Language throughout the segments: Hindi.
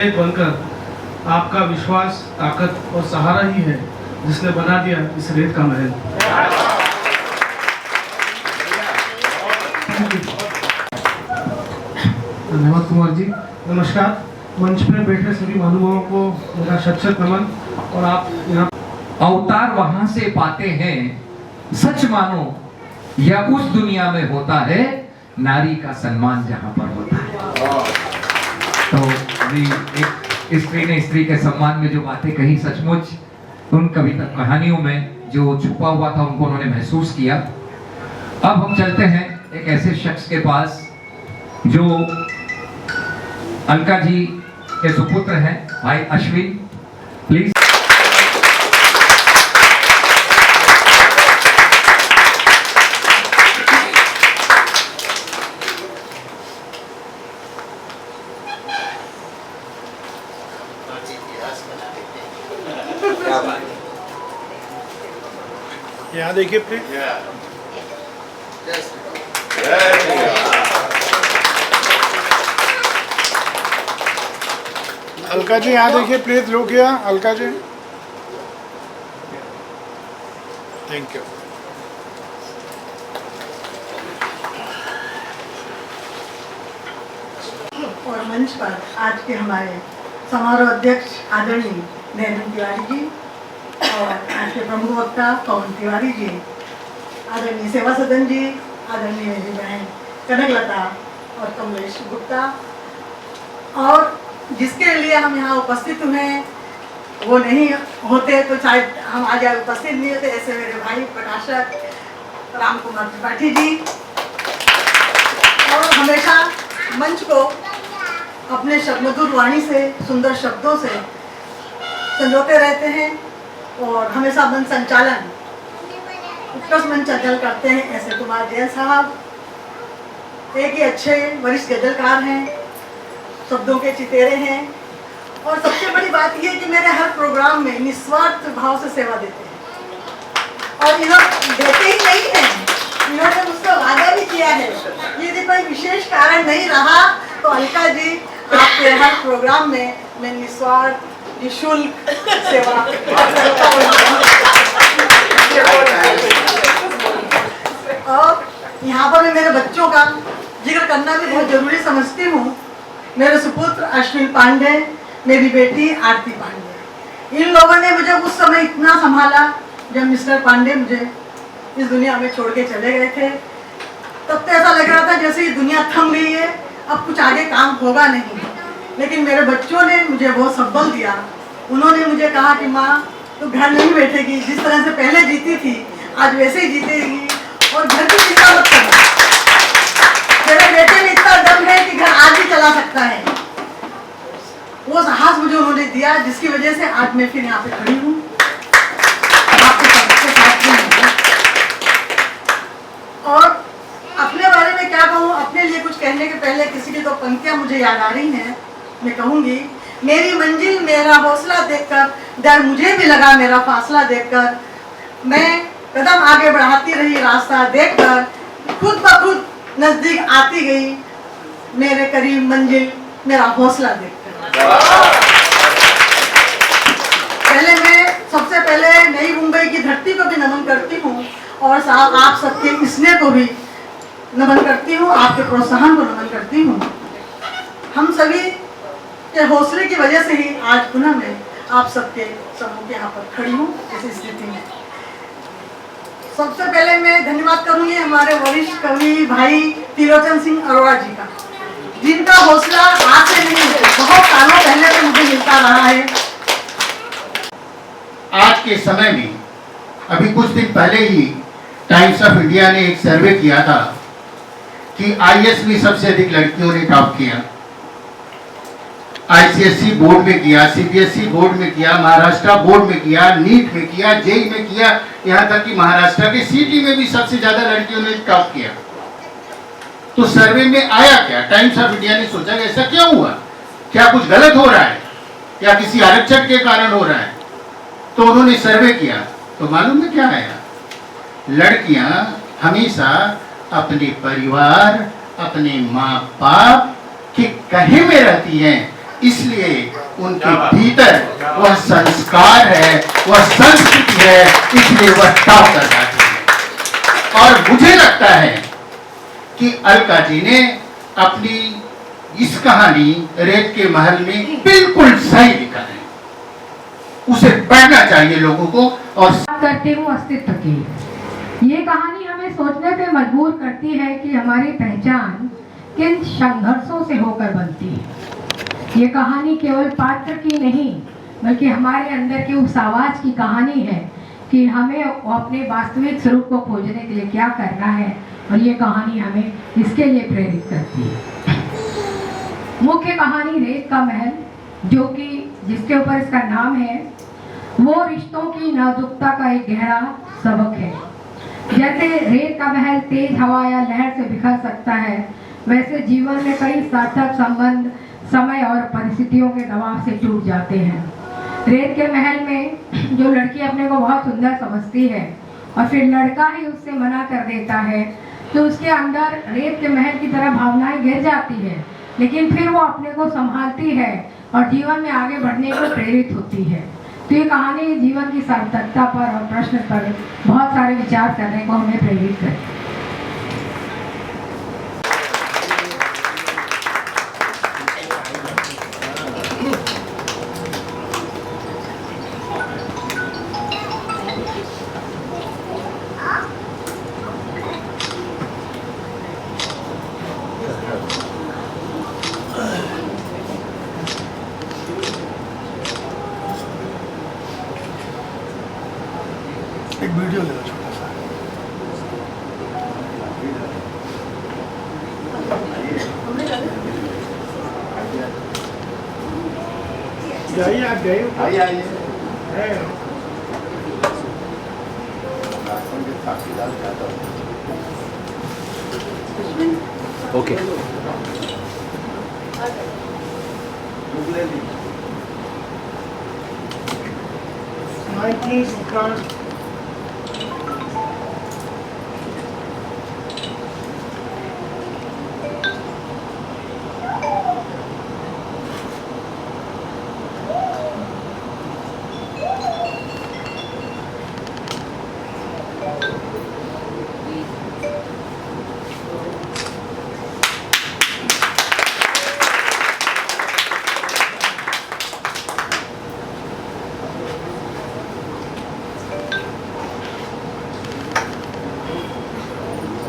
बनकर आपका विश्वास, ताकत और सहारा ही है जिसने बना दिया इस रेत का महल। धन्यवाद कुमार जी। नमस्कार। मंच पर बैठे सभी महानुभावों को मेरा शत नमन। और आप यहाँ अवतार वहां से पाते हैं, सच मानो या उस दुनिया में होता है नारी का सम्मान जहां पर होता है। तो अभी एक स्त्री ने स्त्री के सम्मान में जो बातें कही, सचमुच उन कविता कहानियों में जो छुपा हुआ था उनको उन्होंने महसूस किया। अब हम चलते हैं एक ऐसे शख्स के पास जो अलका जी के सुपुत्र हैं, भाई अश्विन। प्लीज। यहाँ देखिए प्लीज। अलका जी यहाँ देखिए प्लीज। लोग यहाँ, अलका जी, थैंक यू। और मंच पर आज के हमारे समारोह अध्यक्ष आदरणीय नैनन तिवारी जी और आज के प्रमुख वक्ता पवन तिवारी जी, आदरणीय सेवा सदन जी, आदरणीय मेरी बहन कनकलता और कमलेश गुप्ता, और जिसके लिए हम यहाँ उपस्थित हुए वो नहीं होते तो शायद हम आज उपस्थित नहीं होते, ऐसे मेरे भाई प्रकाशक राम कुमार त्रिपाठी जी, और हमेशा मंच को अपने मधुर वाणी से, सुंदर शब्दों से संजोते रहते हैं और हमेशा मन संचालन उत्कृष्ट मन संचालन करते हैं। ऐसे कुमार जैन साहब एक ही अच्छे वरिष्ठ गजलकार हैं, शब्दों के चितेरे हैं, और सबसे बड़ी बात यह कि मेरे हर प्रोग्राम में निस्वार्थ भाव से सेवा देते हैं। और इन्होंने देते ही नहीं हैं, इन्होंने मुझसे वादा भी किया है, यदि कोई विशेष कारण नहीं रहा तो अलका जी आपके हर प्रोग्राम में मैं निस्वार्थ निःशुल्क सेवा और यहाँ पर मैं मेरे बच्चों का जिक्र करना भी बहुत जरूरी समझती हूँ। मेरे सुपुत्र अश्विन पांडे, मेरी बेटी आरती पांडे, इन लोगों ने मुझे उस समय इतना संभाला जब मिस्टर पांडे मुझे इस दुनिया में छोड़ के चले गए थे। तब तो ऐसा लग रहा था जैसे ये दुनिया थम गई है, अब कुछ आगे काम होगा नहीं। लेकिन मेरे बच्चों ने मुझे बहुत सबल दिया। उन्होंने मुझे कहा कि माँ तू घर नहीं बैठेगी, जिस तरह से पहले जीती थी आज वैसे ही जीतेगी, और घर की चिंता मत करना। मेरे बेटे में इतना दम है कि घर आज भी चला सकता है। वो साहस मुझे उन्होंने दिया, जिसकी वजह से आज मैं फिर यहाँ पे खड़ी हूँ आपके सबके साथ में। और अपने बारे में क्या कहूँ, अपने लिए कुछ कहने के पहले किसी की तो पंक्तियाँ मुझे याद आ रही हैं, मैं कहूँगी। मेरी मंजिल मेरा हौसला देखकर, डर मुझे भी लगा मेरा फासला देखकर, मैं कदम आगे बढ़ाती रही रास्ता देखकर, खुद ब खुद नजदीक आती गई मेरे करीब मंजिल मेरा हौसला देखकर। पहले मैं सबसे पहले नई मुंबई की धरती को भी नमन करती हूँ, और साहब आप सबके स्नेह को भी नमन करती हूँ, आपके प्रोत्साहन को नमन करती हूँ। हम सभी के हौसले की वजह से ही आज पुनः मैं आप सबके समूह के यहाँ पर खड़ी हूँ इस स्थिति में। सबसे पहले मैं धन्यवाद करूंगी हमारे वरिष्ठ कवि भाई त्रिलोचन सिंह अरोड़ा जी का, जिनका हौसला आज से नहीं है, बहुत सालों पहले से मुझे मिलता रहा है। आज के समय में अभी कुछ दिन पहले ही टाइम्स ऑफ इंडिया ने एक सर्वे किया था कि आईएएस में सबसे अधिक लड़कियों ने टॉप किया। आईसीएसई बोर्ड में किया, सीबीएसई बोर्ड में किया, महाराष्ट्र बोर्ड में किया, नीट में किया, जेई में किया, यहाँ तक कि महाराष्ट्र के सीटी में भी सबसे ज्यादा लड़कियों ने टॉप किया। तो सर्वे में आया क्या? टाइम्स ऑफ इंडिया ने सोचा कि ऐसा क्यों हुआ, क्या कुछ गलत हो रहा है, या किसी आरक्षण के कारण हो रहा है। तो उन्होंने सर्वे किया तो मालूम है क्या आया? लड़कियां हमेशा अपने परिवार, अपने माँ बाप के कहे में रहती हैं, इसलिए उनके भीतर वह संस्कार है, वह संस्कृति है, इसलिए वह टॉप कर जाते हैं। और मुझे लगता है कि अलका जी ने अपनी इस कहानी रेत के महल में बिल्कुल सही लिखा है, उसे पढ़ना चाहिए लोगों को। और करती हूँ अस्तित्व की। ये कहानी हमें सोचने पे मजबूर करती है कि हमारी पहचान किन संघर्षों से होकर बनती है। ये कहानी केवल पात्र की नहीं, बल्कि हमारे अंदर की उस आवाज की कहानी है कि हमें अपने वास्तविक स्वरूप को खोजने के लिए क्या करना है, और ये कहानी हमें इसके लिए प्रेरित करती है। मुख्य कहानी रेत का महल, जो कि जिसके ऊपर इसका नाम है, वो रिश्तों की नाजुकता का एक गहरा सबक है। जैसे रेत का महल तेज हवा या लहर से बिखर सकता है, वैसे जीवन में कई सार्थक संबंध समय और परिस्थितियों के दबाव से टूट जाते हैं। रेत के महल में जो लड़की अपने को बहुत सुंदर समझती है और फिर लड़का ही उससे मना कर देता है, तो उसके अंदर रेत के महल की तरह भावनाएं गिर जाती है, लेकिन फिर वो अपने को संभालती है और जीवन में आगे बढ़ने को प्रेरित होती है। तो ये कहानी जीवन की सार्थकता पर और प्रश्न पर बहुत सारे विचार करने को हमें प्रेरित करती है। एक वीडियो ले लो छोटा सा। जाइए आप जाइए। ओके।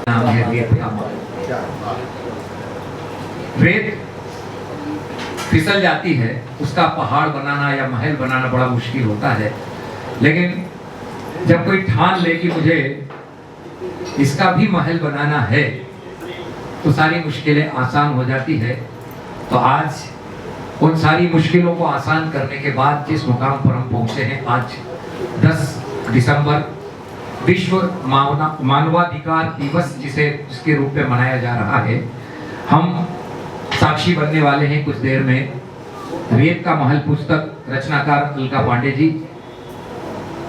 नाम है रेत का महल। रेत फिसल जाती है, उसका पहाड़ बनाना या महल बनाना बड़ा मुश्किल होता है, लेकिन जब कोई ठान ले कि मुझे इसका भी महल बनाना है, तो सारी मुश्किलें आसान हो जाती है। तो आज उन सारी मुश्किलों को आसान करने के बाद जिस मुकाम पर हम पहुंचे हैं, आज 10 दिसंबर विश्व मानवाधिकार दिवस जिसके रूप में मनाया जा रहा है, हम साक्षी बनने वाले हैं कुछ देर में। रेत का महल पुस्तक रचनाकार अलका पांडे जी,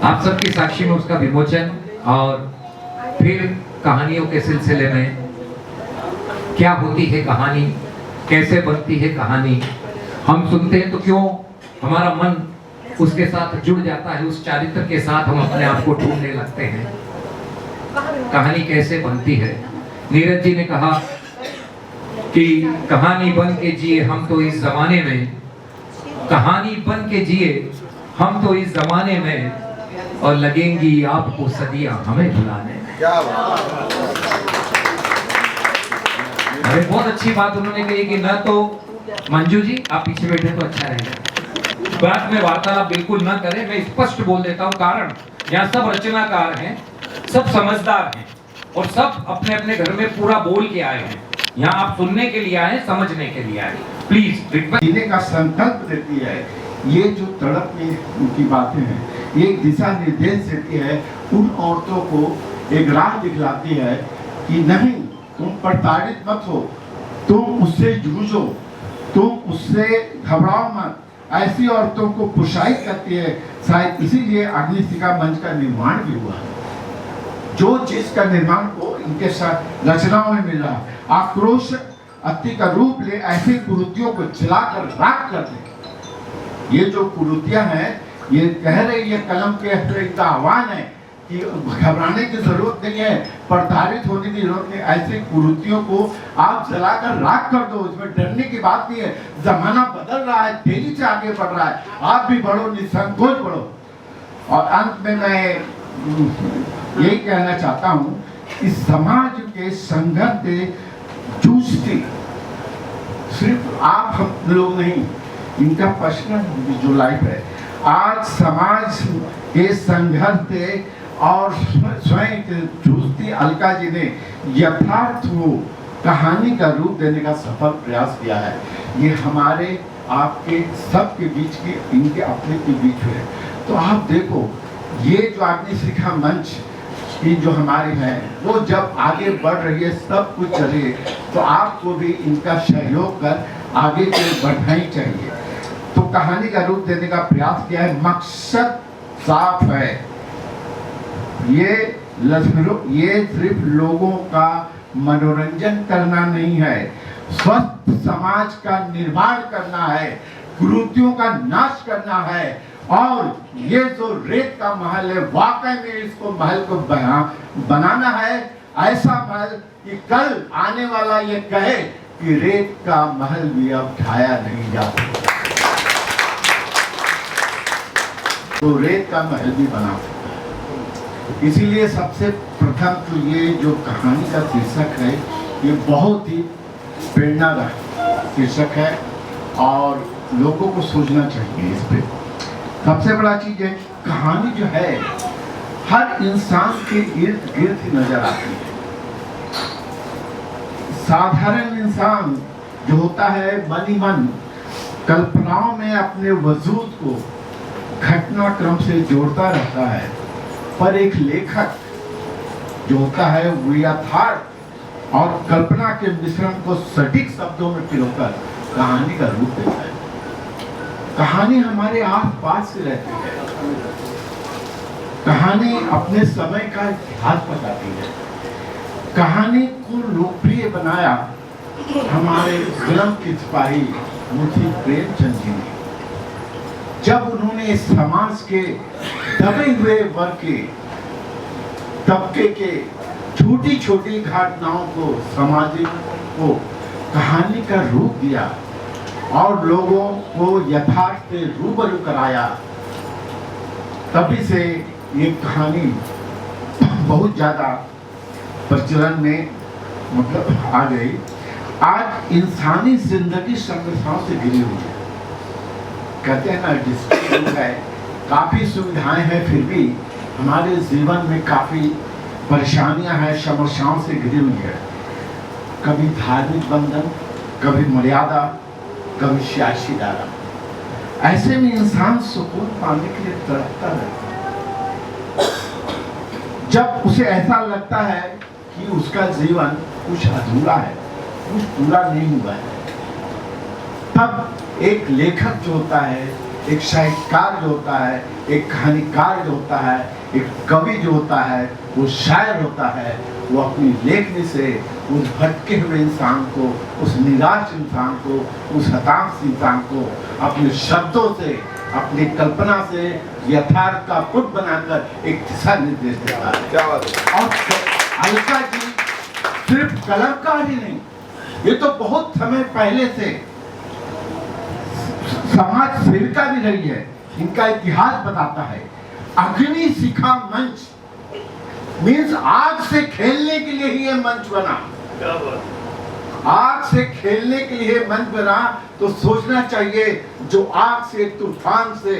आप सबकी साक्षी में उसका विमोचन, और फिर कहानियों के सिलसिले में क्या होती है कहानी, कैसे बनती है कहानी, हम सुनते हैं तो क्यों हमारा मन उसके साथ जुड़ जाता है, उस चरित्र के साथ हम अपने आप को ढूंढने लगते हैं। कहानी कैसे बनती है। नीरज जी ने कहा कि कहानी बन के जिए हम तो इस जमाने में, कहानी बन के जिए हम तो इस जमाने में, और लगेंगी आपको सदियां हमें भुलाने में। अरे बहुत अच्छी बात उन्होंने कही कि न तो मंजू जी आप पीछे बैठे तो अच्छा रहेगा, बात में वार्तालाप बिल्कुल न करें। मैं स्पष्ट बोल देता हूँ, कारण यहाँ सब रचनाकार हैं, सब समझदार हैं, और सब अपने अपने घर में पूरा बोल के आए हैं। यहाँ आप सुनने के लिए आए, समझने के लिए आए। प्लीज जीने का संकल्प देती है। ये जो तड़प में उनकी बातें हैं, एक दिशा निर्देश देती है, उन औरतों को एक राह दिखलाती है कि नहीं, तुम प्रताड़ित मत हो, तुम उससे जूझो, तुम उससे घबराओ मत। ऐसी औरतों को प्रोत्साहित करती है। शायद इसीलिए अग्निशिखा मंच का निर्माण भी हुआ है, जो चीज का निर्माण को इनके साथ रचनाओं में मिला। आक्रोश अस्थि का रूप ले, ऐसी कुरीतियों को जलाकर राख कर दे। ये जो कुरीतियां हैं, ये कह रही है कलम के इनका आह्वान है कि घबराने की जरूरत नहीं है, प्रताड़ित होने की जरूरत नहीं। ऐसी कुरीतियों को आप जलाकर राख कर दो, इसमें डरने की बात नहीं है। जमाना बदल रहा है, तेजी से आगे बढ़ रहा है, आप भी बढ़ो, निसंकोच बढ़ो। और अंत में मैं यही कहना चाहता हूँ, इस समाज के संघर्ष से जूझती सिर्फ आप हम लोग नहीं, इनका पर्सनल जो लाइफ है, आज समाज के संघर्ष से और स्वयं जूझती अलका जी ने यथार्थ वो कहानी का रूप देने का सफल प्रयास किया है। ये हमारे आपके सबके बीच के, इनके अपने के बीच है। तो आप देखो, ये जो अग्निशिखा मंच की जो हमारी है, वो जब आगे बढ़ रही है, सब कुछ चले, तो आपको भी इनका सहयोग कर आगे बढ़ना ही चाहिए। तो कहानी का रूप देने का प्रयास किया है, मकसद साफ है। ये सिर्फ लोगों का मनोरंजन करना नहीं है, स्वस्थ समाज का निर्माण करना है, कुरीतियों का नाश करना है। और ये जो रेत का महल है, वाकई में इसको महल को बनाना है, ऐसा महल कि कल आने वाला ये कहे कि रेत का महल भी अब ढाया नहीं जा सकता, तो रेत का महल भी बना सकता है। इसीलिए सबसे प्रथम तो ये जो कहानी का शीर्षक है, ये बहुत ही प्रेरणादायक शीर्षक है और लोगों को सोचना चाहिए इस पे। सबसे बड़ा चीज है, कहानी जो है हर इंसान के इर्द गिर्द ही नजर आती है। साधारण इंसान जो होता है, मन ही मन कल्पनाओं में अपने वजूद को घटनाक्रम से जोड़ता रहता है, पर एक लेखक जो होता है वो यथार्थ और कल्पना के मिश्रण को सटीक शब्दों में पिरोकर कहानी का रूप देता है। कहानी हमारे आस पास से रहती है, कहानी अपने समय का इतिहास बताती है। कहानी को लोकप्रिय बनाया हमारे फिल्म के सिपाही मुंशी प्रेमचंद जी ने, जब उन्होंने समाज के दबे हुए वर्ग के तबके के छोटी छोटी घटनाओं को, सामाजिक को कहानी का रूप दिया और लोगों को यथार्थ से रूबरू कराया, तभी से ये कहानी बहुत ज्यादा प्रचलन में मतलब आ गई। आज इंसानी जिंदगी समस्याओं से घिरी हुई है। कहते हैं ना, डिजिटल युग है, काफी सुविधाएं हैं, फिर भी हमारे जीवन में काफी परेशानियां हैं, समस्याओं से घिरी हुई है। कभी धार्मिक बंधन, कभी मर्यादा, कभी सियासी दायरा। ऐसे में इंसान सुकून पाने के लिए तड़पता रहता है। जब उसे ऐसा लगता है कि उसका जीवन कुछ अधूरा है, कुछ पूरा नहीं हुआ है, तब एक लेखक जो होता है, एक साहित्यकार जो होता है, एक कहानीकार जो होता है, एक कवि जो होता है, वो शायर होता है, वो अपनी लेखनी से उस भटके हुए इंसान को, उस निराश इंसान को, उस हताश इंसान को अपने शब्दों से, अपनी कल्पना से यथार्थ का पुट बनाकर एक दिशा निर्देश देता है। और अलका जी सिर्फ कलाकार ही नहीं, ये तो बहुत समय पहले से समाज सेविका भी रही है। इनका इतिहास बताता है, अग्निशिखा मंच मीन्स आग से खेलने के लिए ही ये मंच बना। आग से खेलने के लिए मंच बना, तो सोचना चाहिए जो आग से, तूफान से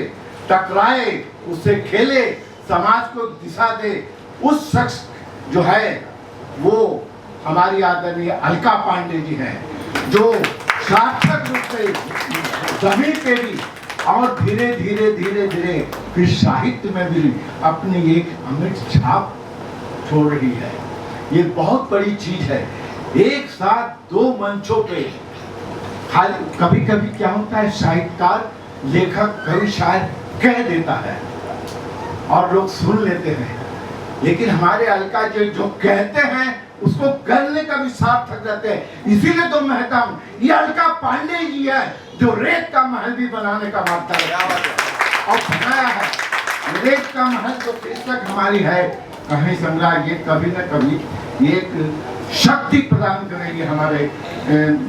टकराए, उससे खेले, समाज को दिशा दे, उस शख्स जो है वो हमारी आदरणीय अलका पांडे जी हैं, जो सार्थक रूप से जमीन पे भी और धीरे धीरे धीरे धीरे फिर साहित्य में भी अपनी एक अमिट छाप छोड़ रही है। ये बहुत बड़ी चीज है। एक साथ दो मंचों पे कभी कभी क्या होता है, साहित्यकार, लेखक, कवि, शायर कह देता है और लोग सुन लेते हैं, लेकिन हमारे अलका जी जो कहते हैं उसको गलने का भी सार्थक रहते हैं। इसीलिए तो मैं कहता हूँ ये अलका पांडे जी है जो रेत का महल भी बनाने का वादा और बनाया है। रेत का महल तो बेशक हमारी है कहीं संग्रह, ये कभी न कभी एक शक्ति प्रदान करेगी हमारे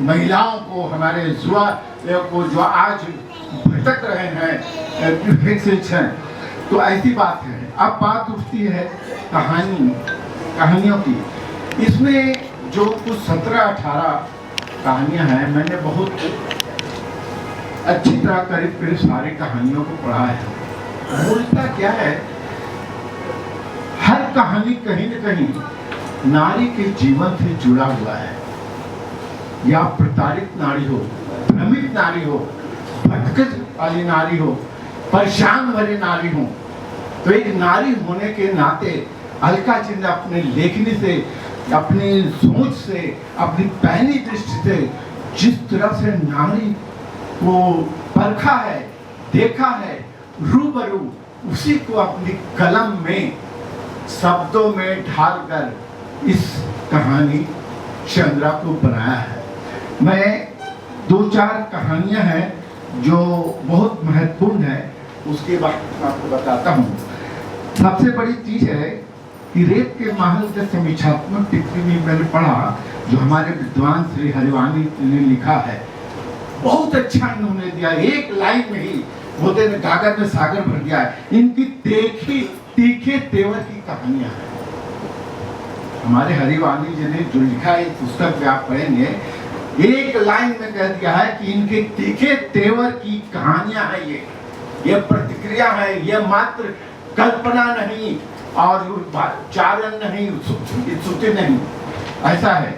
महिलाओं को, हमारे युवा को जो आज भटक रहे हैं। तो ऐसी बात है। अब बात उठती है कहानियों की। इसमें जो कुछ 17-18 कहानियां हैं, मैंने बहुत अच्छी तरह करीब सारी कहानियों को पढ़ा है। मूलतः क्या है, हर कहानी कहीं न कहीं नारी के जीवन से जुड़ा हुआ है। या प्रताड़ित नारी हो, भ्रमित नारी हो, भटक वाली नारी हो, परेशान भरी नारी हो, तो एक नारी होने के नाते अलका जी ने अपने लेखनी से, अपनी सोच से, अपनी पहली दृष्टि से जिस तरह से नारी को परखा है, देखा है रूबरू, उसी को अपनी कलम में शब्दों में ढालकर इस कहानी चंद्रा को बनाया है। मैं 2-4 कहानियां हैं जो बहुत महत्वपूर्ण है, उसके बाद मैं आपको बताता हूँ। सबसे बड़ी चीज है कि रेत के महल के समीक्षात्मक टिप्पणी में मैंने पढ़ा जो हमारे विद्वान श्री हरिवानी ने लिखा है, बहुत अच्छा इन्होंने दिया। एक लाइन में ही बोलते ने कागज में सागर भर दिया है। इनकी तीखे तेवर की कहानियां हैं। हमारे हरिवानी जी ने जो लिखा है पुस्तक में आप पढ़ेंगे, एक लाइन में कह दिया है कि इनके तीखे तेवर की कहानियां हैं। ये प्रतिक्रिया है, ये मात्र कल्पना नहीं और चारण नहीं, स्तुति नहीं। ऐसा है,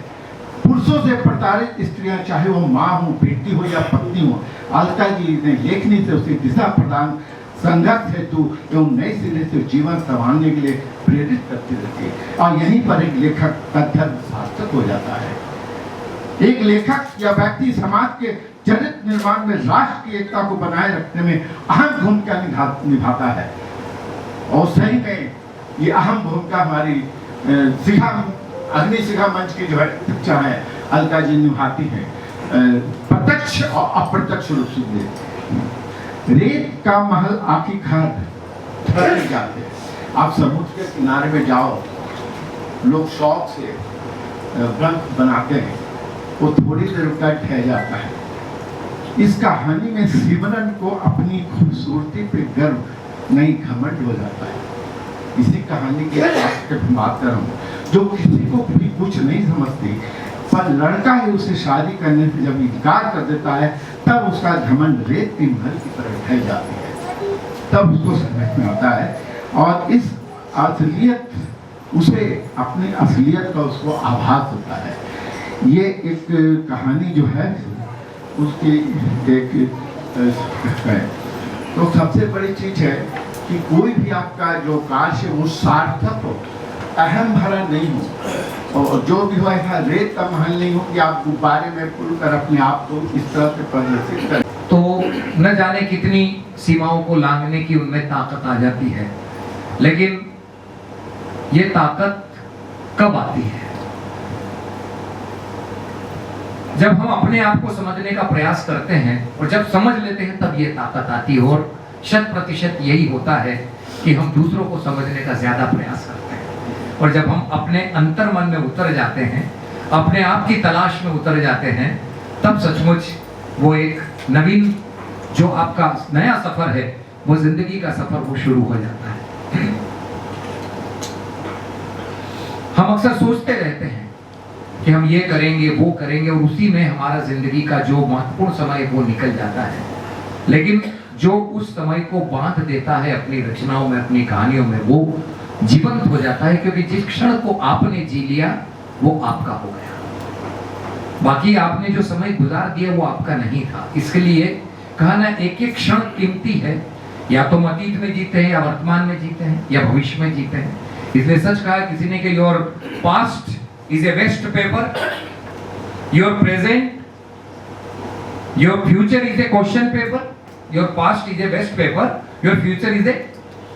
पुरुषों से प्रताड़ित स्त्रियां, चाहे वो माँ हो, बेटी हो या पत्नी हो, अलका जी ने लेखनी से उसे दिशा प्रदान, संघर्ष हेतु एवं नए सिरे से जीवन संभालने के लिए प्रेरित करती रहती है। और यहीं पर एक लेखक का धर्म सार्थक हो जाता है। एक लेखक या व्यक्ति समाज के चरित्र निर्माण में राष्ट्र की एकता को बनाए रखने में अहम भूमिका निभाता है। और सही में ये अहम भूमिका हमारी अग्निशिखा मंच की जो है है अलका जी निभाती है, प्रत्यक्ष और अप्रत्यक्ष रूप से। रेत का महल आखिरकार ठहर जाते हैं। आप समुद्र के किनारे में जाओ, लोग शौक से ग्रंथ बनाते हैं, वो थोड़ी देर का ठहर जाता है। इस कहानी में सिमरन को अपनी खूबसूरती पे गर्व नहीं घमंड हो जाता है। इसी कहानी के बात कर रहा हूँ जो किसी को भी कुछ नहीं समझती, पर लड़का ही उसे शादी करने से जब इनकार कर देता है तब उसका घमंड रेत की महल की तरह ढह जाती है। तब उसको समझ में आता है और इस असलियत, उसे अपनी असलियत का उसको आभास होता है। ये एक कहानी जो है उसकी एक है। तो सबसे बड़ी चीज है कि कोई भी आपका जो कार्य वो सार्थक हो, अहम भरा नहीं हो, और जो भी हो ऐसा रेत का महल नहीं हो कि आप गुब्बारे में पुल कर अपने आप को इस तरह से प्रदर्शित करें। तो न जाने कितनी सीमाओं को लांघने की उनमें ताकत आ जाती है, लेकिन ये ताकत कब आती है? जब हम अपने आप को समझने का प्रयास करते हैं और जब समझ लेते हैं तब ये ताकत आती है। और 100% यही होता है कि हम दूसरों को समझने का ज्यादा प्रयास करते हैं। और जब हम अपने अंतर मन में उतर जाते हैं, अपने आप की तलाश में उतर जाते हैं, तब सचमुच वो एक नवीन जो आपका नया सफर है, वो जिंदगी का सफर वो शुरू हो जाता है। हम अक्सर सोचते रहते हैं कि हम ये करेंगे, वो करेंगे, और उसी में हमारा जिंदगी का जो महत्वपूर्ण समय वो निकल जाता है। लेकिन जो उस समय को बांध देता है अपनी रचनाओं में, अपनी कहानियों में, वो जीवंत हो जाता है, क्योंकि जिस क्षण को आपने जी लिया वो आपका हो गया। बाकी आपने जो समय गुजार दिया वो आपका नहीं था। इसके लिए कहा ना, एक एक क्षण कीमती है। या तो हम अतीत में जीते हैं, या वर्तमान में जीते हैं, या भविष्य में जीते हैं। इसलिए सच कहा किसी ने कि your past is a waste paper, your present, your future is a question paper. Your past is a waste paper, your future is a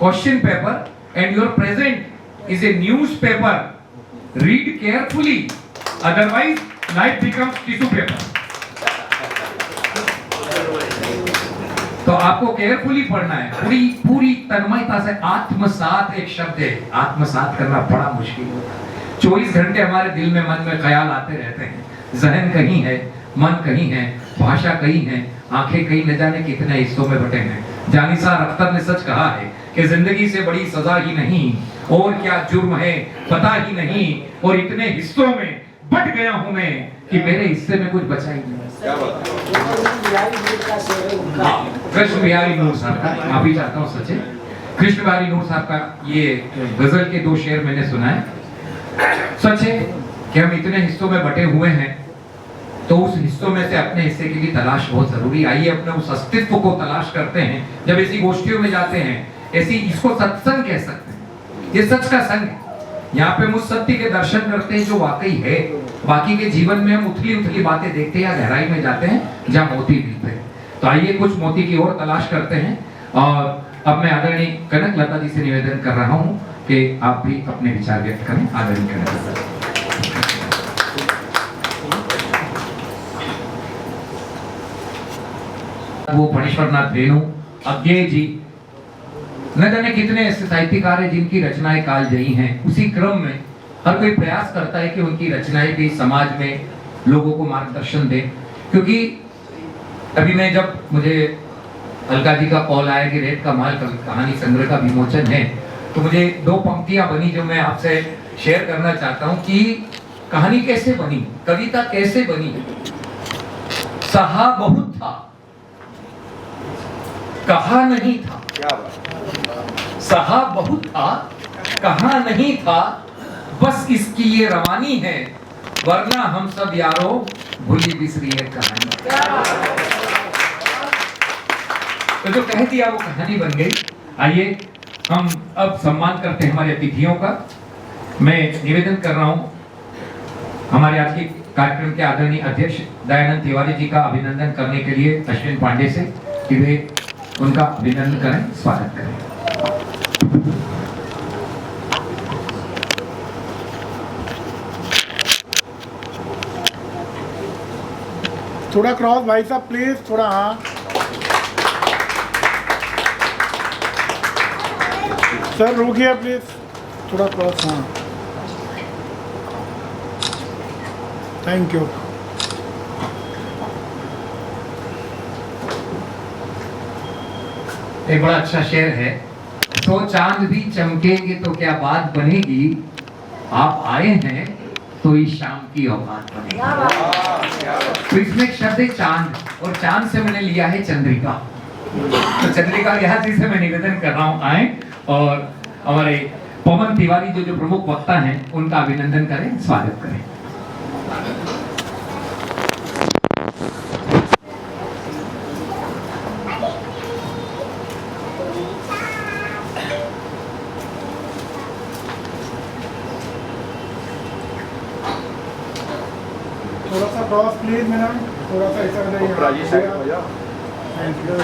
question paper, and your present is a newspaper read carefully, otherwise life becomes tissue paper. तो आपको केयरफुली पढ़ना है, पूरी पूरी तन्मयता से। आत्मसात एक शब्द है, आत्मसात करना बड़ा मुश्किल होता है। 24 घंटे हमारे दिल में मन में ख्याल आते रहते हैं, जहन कहीं है, मन कहीं है, भाषा कहीं है, आंखें कहीं न जाने कितने हिस्सों में बटे हैं। जानिसार अख्तर ने सच कहा है कि जिंदगी से बड़ी सजा ही नहीं और क्या जुर्म है पता ही नहीं, और इतने हिस्सों में बट गया हूं मैं कि मेरे हिस्से में कुछ बचा ही नहीं। कृष्ण बिहारी नूर साहब का, माफी चाहता हूँ सचे, कृष्ण बिहारी नूर साहब का ये गजल के 2 शेर मैंने सुना है। सच है कि हम इतने हिस्सों में बटे हुए हैं, तो उस हिस्सों में से अपने हिस्से की भी तलाश बहुत जरूरी। आइए अपने उस अस्तित्व को तलाश करते हैं। जब ऐसी गोष्ठियों में जाते हैं, ऐसी, इसको सत्संग कह सकते हैं, ये सच का संग है। यहाँ पे हम उस सत्य के दर्शन करते हैं जो वाकई है। बाकी के जीवन में हम उथली उथली बातें देखते हैं या गहराई में जाते हैं जहाँ मोती मिलते हैं। तो आइए कुछ मोती की ओर तलाश करते हैं। और अब मैं आदरणीय कनक लता जी से निवेदन कर रहा हूँ कि आप भी अपने विचार व्यक्त करें। आदरणीय कनक लता जी। वो फणीश्वरनाथ रेणु अज्ञेय जी, न जाने कितने ऐसे साहित्यकार हैं जिनकी रचनाएं कालजयी हैं। उसी क्रम में हर कोई प्रयास करता है कि उनकी रचनाएं भी समाज में लोगों को मार्गदर्शन दें। क्योंकि अभी मैं, जब मुझे अलका जी का कॉल आया कि रेत का महल कहानी संग्रह का विमोचन है, तो मुझे 2 पंक्तियां बनी जो मैं आपसे शेयर करना चाहता हूं कि कहानी कैसे बनी, कविता कैसे बनी। सहा बहुत था, कहा नहीं था। सहा बहुत था, कहा नहीं था, बस इसकी ये रवानी है, वरना हम सब यारों भूली बिसरी है कहानी। तो जो कह दिया वो कहानी बन गई। आइए हम अब सम्मान करते हैं हमारे अतिथियों का। मैं निवेदन कर रहा हूं हमारे आज के कार्यक्रम के आदरणीय अध्यक्ष दयानंद तिवारी जी का अभिनंदन करने के लिए अश्विन पांडे से कि वे उनका अभिनंदन करें, स्वागत करें। थोड़ा क्रॉस भाई साहब प्लीज, थोड़ा। हाँ सर रुकिए प्लीज, थोड़ा क्रॉस। हाँ थैंक यू। एक बड़ा अच्छा शेर है, तो चांद भी चमकेंगे तो क्या बात बनेगी, आप आए हैं तो इस शाम की औकात बनेगी। तो इसमें एक शब्द है चांद, और चांद से मैंने लिया है चंद्रिका। तो चंद्रिका यहाँ से मैं निवेदन कर रहा हूँ, आए और हमारे पवन तिवारी जो प्रमुख वक्ता हैं उनका अभिनंदन करें, स्वागत करें। थोड़ा सा क्रॉस प्लीज मैडम, थोड़ा सा ऐसा हो जाए। Thank you.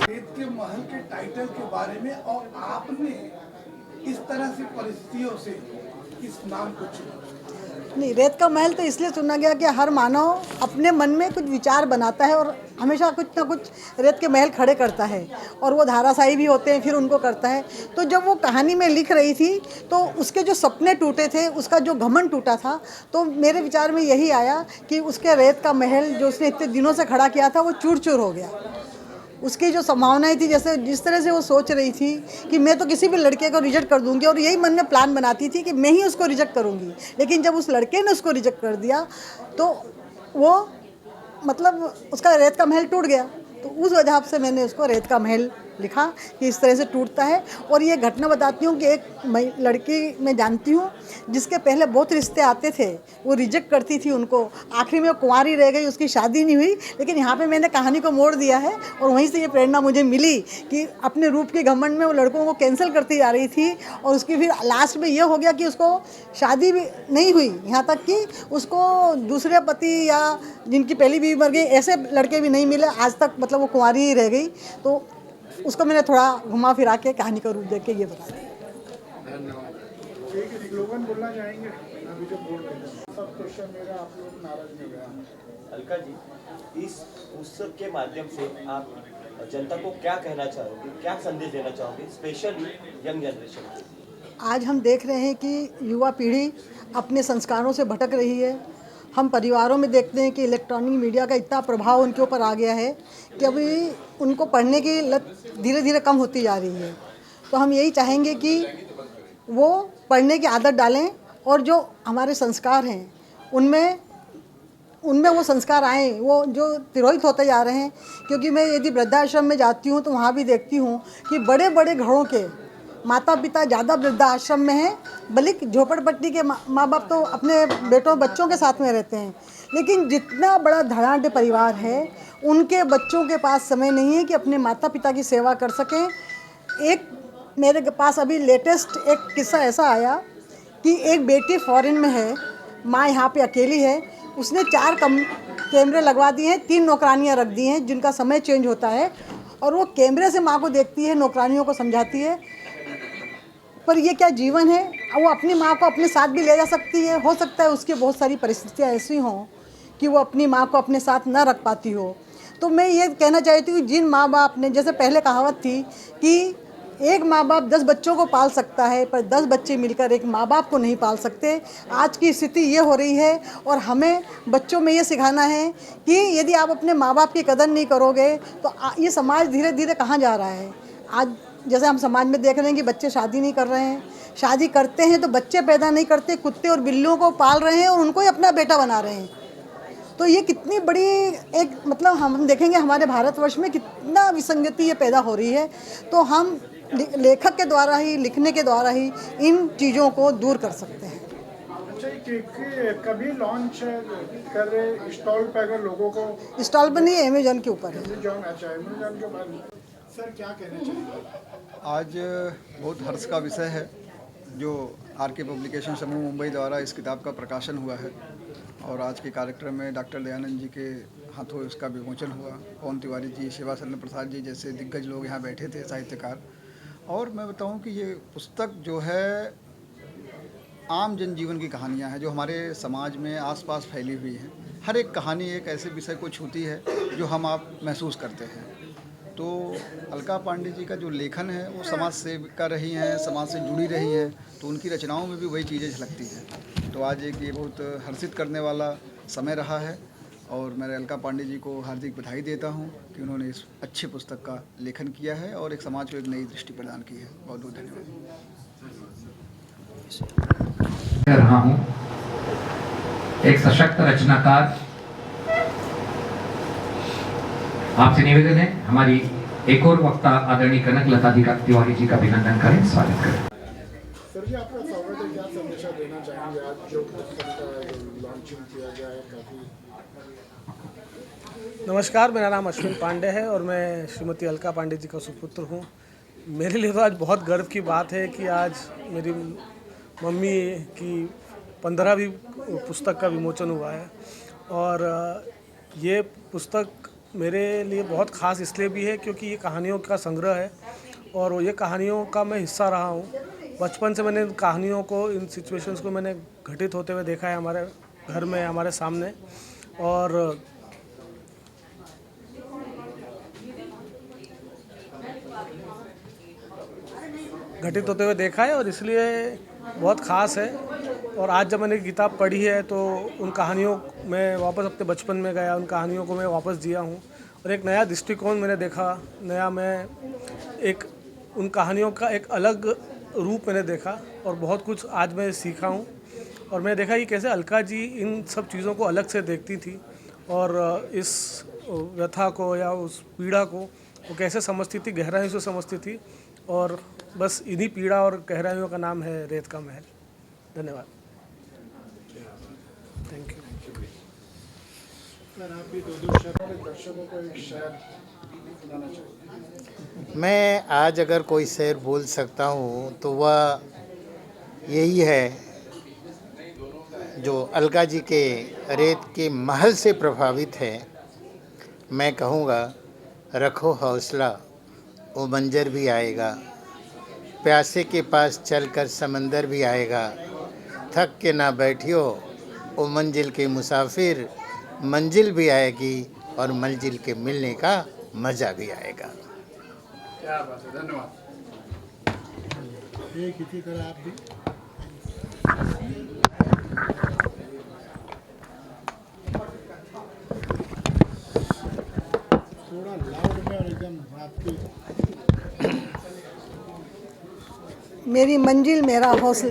रेत के महल के टाइटल के बारे में, और आपने इस तरह से परिस्थितियों से इस नाम को चुना। नहीं, रेत का महल तो इसलिए चुना गया कि हर मानव अपने मन में कुछ विचार बनाता है और हमेशा कुछ ना कुछ रेत के महल खड़े करता है, और वो धाराशायी भी होते हैं, फिर उनको करता है। तो जब वो कहानी में लिख रही थी तो उसके जो सपने टूटे थे, उसका जो घमंड टूटा था, तो मेरे विचार में यही आया कि उसके रेत का महल जो उसने इतने दिनों से खड़ा किया था वो चूर चूर हो गया। उसकी जो संभावनाएं थी, जैसे जिस तरह से वो सोच रही थी कि मैं तो किसी भी लड़के को रिजेक्ट कर दूंगी, और यही मन में प्लान बनाती थी कि मैं ही उसको रिजेक्ट करूंगी, लेकिन जब उस लड़के ने उसको रिजेक्ट कर दिया तो वो मतलब उसका रेत का महल टूट गया। तो उस वजह से मैंने उसको रेत का महल लिखा कि इस तरह से टूटता है। और ये घटना बताती हूँ कि एक लड़की मैं जानती हूँ जिसके पहले बहुत रिश्ते आते थे, वो रिजेक्ट करती थी उनको, आखिरी में वो कुंवारी रह गई, उसकी शादी नहीं हुई। लेकिन यहाँ पे मैंने कहानी को मोड़ दिया है और वहीं से ये प्रेरणा मुझे मिली कि अपने रूप के घमंड में वो लड़कों को कैंसिल करती जा रही थी और उसकी फिर लास्ट में ये हो गया कि उसको शादी भी नहीं हुई, यहाँ तक कि उसको दूसरे पति या जिनकी पहली बीवी मर गई ऐसे लड़के भी नहीं मिले आज तक, मतलब वो कुंवारी ही रह गई। तो उसको मैंने थोड़ा घुमा फिरा के कहानी का रूप देख के ये बता दिया। एक स्लोगन बोलना चाहेंगे अभी जो बोल रहे हैं? सब क्वेश्चन मेरा आप लोग नाराज में गया। अलका जी, इस उत्सव के माध्यम से आप जनता को क्या कहना चाहोगे, क्या संदेश देना चाहोगे, स्पेशली यंग जनरेशन को? आज हम देख रहे हैं कि युवा पीढ़ी अपने संस्कारों से भटक रही है। हम परिवारों में देखते हैं कि इलेक्ट्रॉनिक मीडिया का इतना प्रभाव उनके ऊपर आ गया है कि अभी उनको पढ़ने की लत धीरे धीरे कम होती जा रही है। तो हम यही चाहेंगे कि वो पढ़ने की आदत डालें और जो हमारे संस्कार हैं उनमें वो संस्कार आएँ, वो जो तिरोहित होते जा रहे हैं। क्योंकि मैं यदि वृद्धाश्रम में जाती हूँ तो वहाँ भी देखती हूँ कि बड़े बड़े घरों के माता पिता ज़्यादा वृद्धाश्रम में हैं, बल्कि झोपड़पट्टी के माँ बाप तो अपने बेटों बच्चों के साथ में रहते हैं। लेकिन जितना बड़ा धनाढ़ परिवार है उनके बच्चों के पास समय नहीं है कि अपने माता पिता की सेवा कर सकें। एक मेरे पास अभी लेटेस्ट एक किस्सा ऐसा आया कि एक बेटी फॉरेन में है, माँ यहाँ पे अकेली है, उसने 4 कैमरे लगवा दिए हैं, 3 नौकरानियाँ रख दी हैं जिनका समय चेंज होता है और वो कैमरे से माँ को देखती है, नौकरानियों को समझाती है। पर ये क्या जीवन है? वो अपनी माँ को अपने साथ भी ले जा सकती है, हो सकता है उसकी बहुत सारी परिस्थितियाँ ऐसी हों कि वो अपनी माँ को अपने साथ न रख पाती हो। तो मैं ये कहना चाहती हूँ जिन माँ बाप ने, जैसे पहले कहावत थी कि एक माँ बाप 10 बच्चों को पाल सकता है पर 10 बच्चे मिलकर एक माँ बाप को नहीं पाल सकते। आज की स्थिति ये हो रही है और हमें बच्चों में ये सिखाना है कि यदि आप अपने माँ बाप की कदर नहीं करोगे तो ये समाज धीरे धीरे कहाँ जा रहा है। आज जैसे हम समाज में देख रहे हैं कि बच्चे शादी नहीं कर रहे हैं, शादी करते हैं तो बच्चे पैदा नहीं करते, कुत्ते और बिल्लियों को पाल रहे हैं और उनको ही अपना बेटा बना रहे हैं। तो ये कितनी बड़ी एक मतलब हम देखेंगे हमारे भारतवर्ष में कितना विसंगति ये पैदा हो रही है। तो हम लेखक के द्वारा ही, लिखने के द्वारा ही इन चीज़ों को दूर कर सकते हैं। अच्छा, कभी लॉन्च कर रहे स्टॉल पे अगर लोगों को? स्टॉल पर नहीं है, अमेजन के ऊपर है। अमेजन के ऊपर। सर क्या कहना चाहिए? आज बहुत हर्ष का विषय है जो आर.के. पब्लिकेशन समूह मुंबई द्वारा इस किताब का प्रकाशन हुआ है और आज के कार्यक्रम में डॉक्टर दयानंद जी के हाथों इसका विमोचन हुआ। पवन तिवारी जी, शिवा शरण प्रसाद जी जैसे दिग्गज लोग यहाँ बैठे थे, साहित्यकार। और मैं बताऊं कि ये पुस्तक जो है आम जनजीवन की कहानियाँ हैं जो हमारे समाज में आसपास फैली हुई हैं। हर एक कहानी एक ऐसे विषय को छूती है जो हम आप महसूस करते हैं। तो अलका पांडे जी का जो लेखन है वो समाज सेविका रही हैं, समाज से जुड़ी रही हैं, तो उनकी रचनाओं में भी वही चीज़ें झलकती हैं। तो आज एक ये बहुत हर्षित करने वाला समय रहा है और मैं अलका पांडे जी को हार्दिक बधाई देता हूं कि उन्होंने इस अच्छी पुस्तक का लेखन किया है और एक समाज को एक नई दृष्टि प्रदान की है। बहुत बहुत धन्यवाद। कह रहा हूं एक सशक्त रचनाकार, आपसे निवेदन है हमारी एक और वक्ता आदरणीय कनक लता तिवारी जी का अभिनंदन करें, स्वागत करें। सर जी, आपका स्वागत है। क्या संदेश देना चाहेंगे आज जो पुस्तक का लॉन्चिंग किया गया है? काफ़ी नमस्कार, मेरा नाम अश्विन पांडे है और मैं श्रीमती अलका पांडे जी का सुपुत्र हूँ। मेरे लिए तो आज बहुत गर्व की बात है कि आज मेरी मम्मी की 15वीं पुस्तक का विमोचन हुआ है और ये पुस्तक मेरे लिए बहुत ख़ास इसलिए भी है क्योंकि ये कहानियों का संग्रह है और ये कहानियों का मैं हिस्सा रहा हूँ। बचपन से मैंने इन कहानियों को, इन सिचुएशंस को मैंने घटित होते हुए देखा है हमारे घर में, हमारे सामने, और घटित होते हुए देखा है और इसलिए बहुत ख़ास है। और आज जब मैंने किताब पढ़ी है तो उन कहानियों में वापस अपने बचपन में गया, उन कहानियों को मैं वापस जिया हूँ और एक नया दृष्टिकोण मैंने देखा, मैं एक उन कहानियों का एक अलग रूप मैंने देखा और बहुत कुछ आज मैं सीखा हूँ। और मैंने देखा कि कैसे अलका जी इन सब चीज़ों को अलग से देखती थी और इस व्यथा को या उस पीड़ा को वो कैसे समझती थी, गहराइयों से समझती थी। और बस इन्हीं पीड़ा और गहराइयों का नाम है रेत का महल। धन्यवाद। Thank you. सर आप भी दो शब्द दर्शकों को एक शेर सुनाना चाहिए। मैं आज अगर कोई शेर बोल सकता हूँ तो वह यही है जो अलका जी के रेत के महल से प्रभावित है। मैं कहूँगा, रखो हौसला, वो मंजर भी आएगा, प्यासे के पास चलकर समंदर भी आएगा, थक के ना बैठियो वो मंजिल के मुसाफिर, मंजिल भी आएगी और मंजिल के मिलने का मज़ा भी आएगा। क्या बात है, धन्यवाद। एक इसी तरह आप भी थोड़ा लाउड में और एकदम आपकी। मेरी मंजिल मेरा हौसला।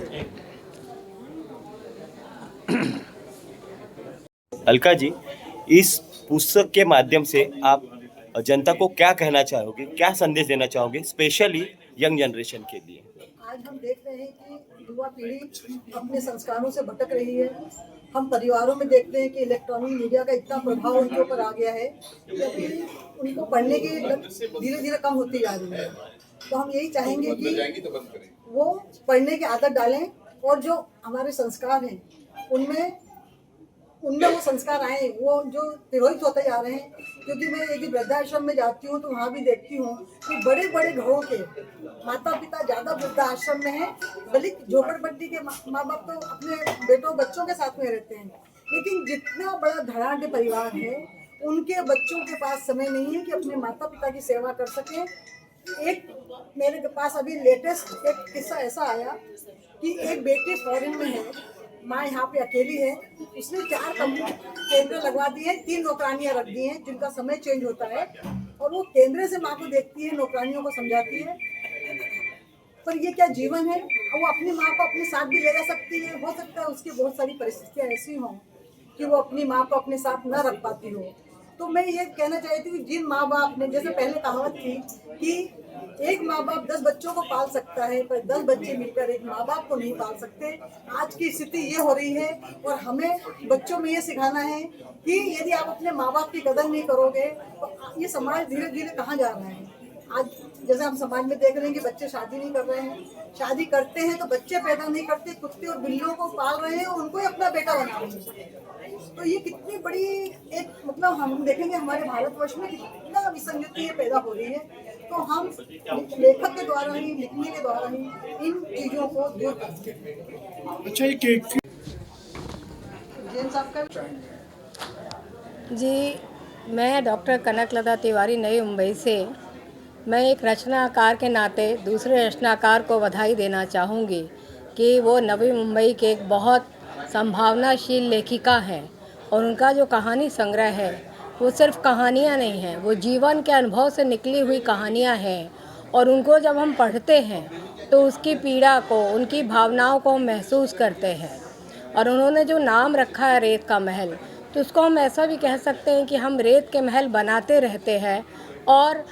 अलका जी, इस पुस्तक के माध्यम से आप जनता को क्या कहना चाहोगे, क्या संदेश देना चाहोगे, स्पेशली यंग जनरेशन के लिए? आज हम देख रहे हैं कि युवा पीढ़ी अपने संस्कारों से भटक रही है। हम परिवारों में देखते हैं कि इलेक्ट्रॉनिक मीडिया का इतना प्रभाव उनके ऊपर आ गया है कि अभी उनको पढ़ने की लत धीरे धीरे कम होती जा रही है। तो हम यही चाहेंगे कि वो पढ़ने की आदत डालें और जो हमारे संस्कार हैं उनमें वो संस्कार आए, वो जो तिरोहित होते जा रहे हैं। क्योंकि मैं यदि वृद्धाश्रम में जाती हूँ तो वहाँ भी देखती हूँ कि बड़े बड़े घरों के माता पिता ज़्यादा वृद्धाश्रम में हैं, बल्कि झोपड़पट्टी के माँ बाप तो अपने बेटों बच्चों के साथ में रहते हैं। लेकिन जितना बड़ा धड़ाढ्य परिवार है, उनके बच्चों के पास समय नहीं है कि अपने माता पिता की सेवा कर सकें। एक मेरे पास अभी लेटेस्ट एक किस्सा ऐसा आया कि एक बेटी फॉरेन में है, माँ यहाँ पे अकेली है, उसने 4 केंद्र लगवा दिए हैं, 3 नौकरानियाँ रख दी हैं जिनका समय चेंज होता है, और वो केंद्र से माँ को देखती है, नौकरानियों को समझाती है। पर ये क्या जीवन है? वो अपनी माँ को अपने साथ भी ले जा सकती है। हो सकता है उसकी बहुत सारी परिस्थितियाँ ऐसी हों कि वो अपनी माँ को अपने साथ न रख पाती हो। तो मैं ये कहना चाहती हूँ कि जिन माँ बाप ने, जैसे पहले कहावत थी कि एक माँ बाप 10 बच्चों को पाल सकता है, पर 10 बच्चे मिलकर एक माँ बाप को नहीं पाल सकते। आज की स्थिति ये हो रही है और हमें बच्चों में ये सिखाना है कि यदि आप अपने माँ बाप की कदर नहीं करोगे तो ये समाज धीरे धीरे कहाँ जा रहा है। आज जैसे हम समाज में देख रहे हैं कि बच्चे शादी नहीं कर रहे हैं, शादी करते हैं तो बच्चे पैदा नहीं करते, कुत्ते और बिल्लियों को पाल रहे हैं और उनको ही अपना बेटा बना रहे हैं। तो ये कितनी बड़ी एक मतलब हम देखेंगे हमारे भारतवर्ष में कितना विसंगति पैदा हो रही है। तो हम लेखक के द्वारा ही, लिखने के द्वारा ही इन चीजों को दूर कर सकते हैं। अच्छा, एक जी, मैं डॉक्टर कनकलता तिवारी, नई मुंबई से। मैं एक रचनाकार के नाते दूसरे रचनाकार को बधाई देना चाहूँगी कि वो नवी मुंबई के एक बहुत संभावनाशील लेखिका हैं और उनका जो कहानी संग्रह है वो सिर्फ कहानियाँ नहीं हैं, वो जीवन के अनुभव से निकली हुई कहानियाँ हैं। और उनको जब हम पढ़ते हैं तो उसकी पीड़ा को, उनकी भावनाओं को हम महसूस करते हैं। और उन्होंने जो नाम रखा है रेत का महल, तो उसको हम ऐसा भी कह सकते हैं कि हम रेत के महल बनाते रहते हैं और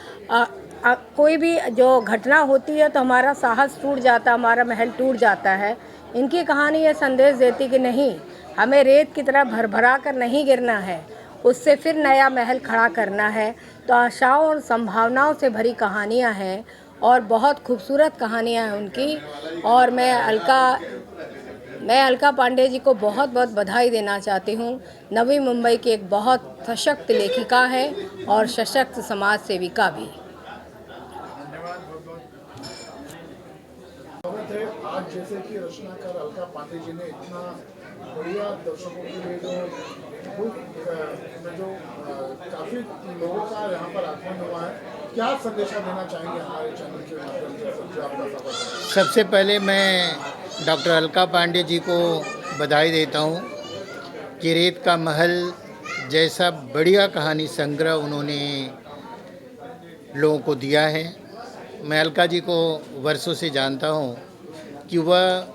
कोई भी जो घटना होती है तो हमारा साहस टूट जाता, हमारा महल टूट जाता है। इनकी कहानी ये संदेश देती कि नहीं, हमें रेत की तरह भरभरा कर नहीं गिरना है, उससे फिर नया महल खड़ा करना है। तो आशाओं और संभावनाओं से भरी कहानियाँ हैं और बहुत खूबसूरत कहानियाँ हैं उनकी। और मैं अलका पांडे जी को बहुत बहुत बधाई देना चाहती हूँ। नवी मुंबई की एक बहुत सशक्त लेखिका है और सशक्त समाज सेविका भी। आज जैसे कि रचनाकार अलका पांडे जी ने इतना बढ़िया दर्शकों के लिए जो काफी लोगों का यहाँ पर आगमन हुआ है, क्या संदेशा देना चाहेंगे हमारे चैनल के माध्यम से आपका सफर? सबसे पहले मैं डॉक्टर अलका पांडे जी को बधाई देता हूँ कि रेत का महल जैसा बढ़िया कहानी संग्रह उन्होंने लोगों को दिया है। मैं अलका जी को वर्षों से जानता हूँ कि वह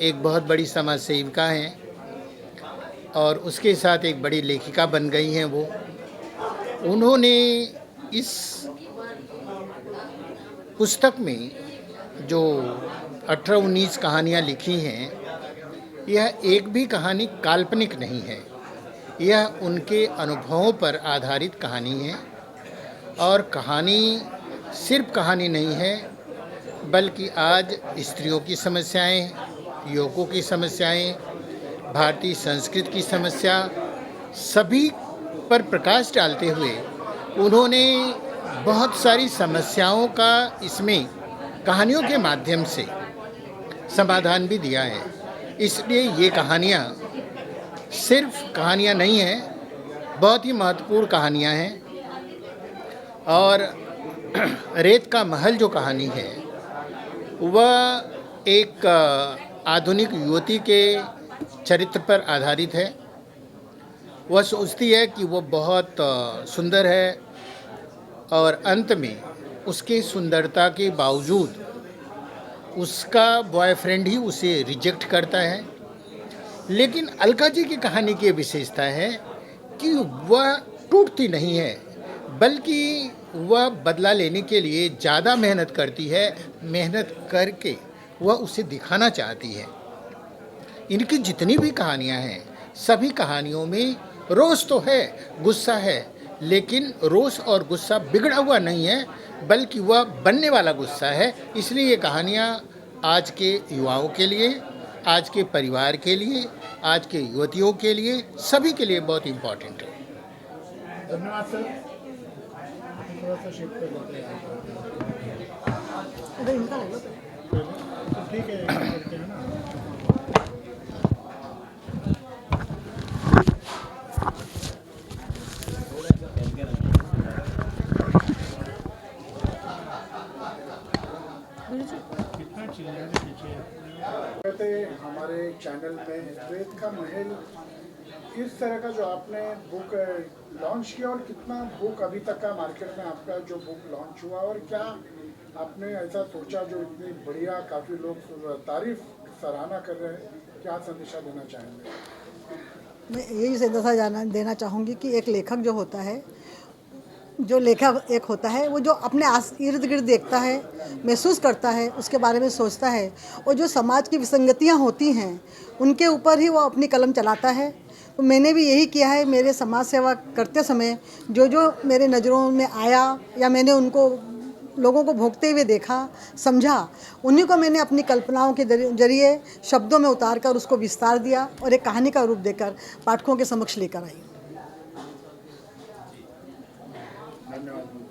एक बहुत बड़ी समाज सेविका हैं और उसके साथ एक बड़ी लेखिका बन गई हैं। वो उन्होंने इस पुस्तक में जो 18-19 कहानियाँ लिखी हैं, यह एक भी कहानी काल्पनिक नहीं है। यह उनके अनुभवों पर आधारित कहानी है और कहानी सिर्फ कहानी नहीं है, बल्कि आज स्त्रियों की समस्याएं, युवकों की समस्याएं, भारतीय संस्कृति की समस्या, सभी पर प्रकाश डालते हुए उन्होंने बहुत सारी समस्याओं का इसमें कहानियों के माध्यम से समाधान भी दिया है। इसलिए ये कहानियाँ सिर्फ कहानियाँ नहीं हैं, बहुत ही महत्वपूर्ण कहानियाँ हैं। और रेत का महल जो कहानी है वह एक आधुनिक युवती के चरित्र पर आधारित है। वह सोचती है कि वो बहुत सुंदर है और अंत में उसके सुंदरता के बावजूद उसका बॉयफ्रेंड ही उसे रिजेक्ट करता है। लेकिन अलका जी की कहानी की विशेषता है कि वह टूटती नहीं है, बल्कि वह बदला लेने के लिए ज़्यादा मेहनत करती है। मेहनत करके वह उसे दिखाना चाहती है। इनकी जितनी भी कहानियाँ हैं, सभी कहानियों में रोष तो है, गुस्सा है, लेकिन रोष और गुस्सा बिगड़ा हुआ नहीं है, बल्कि वह बनने वाला गुस्सा है। इसलिए ये कहानियाँ आज के युवाओं के लिए, आज के परिवार के लिए, आज के युवतियों के लिए, सभी के लिए बहुत इम्पोर्टेंट है। धन्यवाद सर। थोड़ा सा शिफ्ट कर लेते हैं। तो ठीक है, करते हैं ना। कहते हमारे चैनल में रेत का महल, इस तरह का जो आपने बुक लॉन्च किया, और कितना बुक अभी तक का मार्केट में आपका जो बुक लॉन्च हुआ, और क्या आपने ऐसा सोचा जो इतनी बढ़िया, काफ़ी लोग तारीफ सराहना कर रहे हैं, क्या संदेशा देना चाहेंगे? मैं यही संदेशा देना चाहूँगी कि एक लेखक जो होता है, जो लेखक एक होता है, वो जो अपने इर्द गिर्द देखता है, महसूस करता है, उसके बारे में सोचता है, और जो समाज की विसंगतियाँ होती हैं उनके ऊपर ही वो अपनी कलम चलाता है। तो मैंने भी यही किया है। मेरे समाज सेवा करते समय जो जो मेरे नज़रों में आया या मैंने उनको लोगों को भोगते हुए देखा, समझा, उन्हीं को मैंने अपनी कल्पनाओं के जरिए शब्दों में उतार कर उसको विस्तार दिया और एक कहानी का रूप देकर पाठकों के समक्ष लेकर आई। धन्यवाद।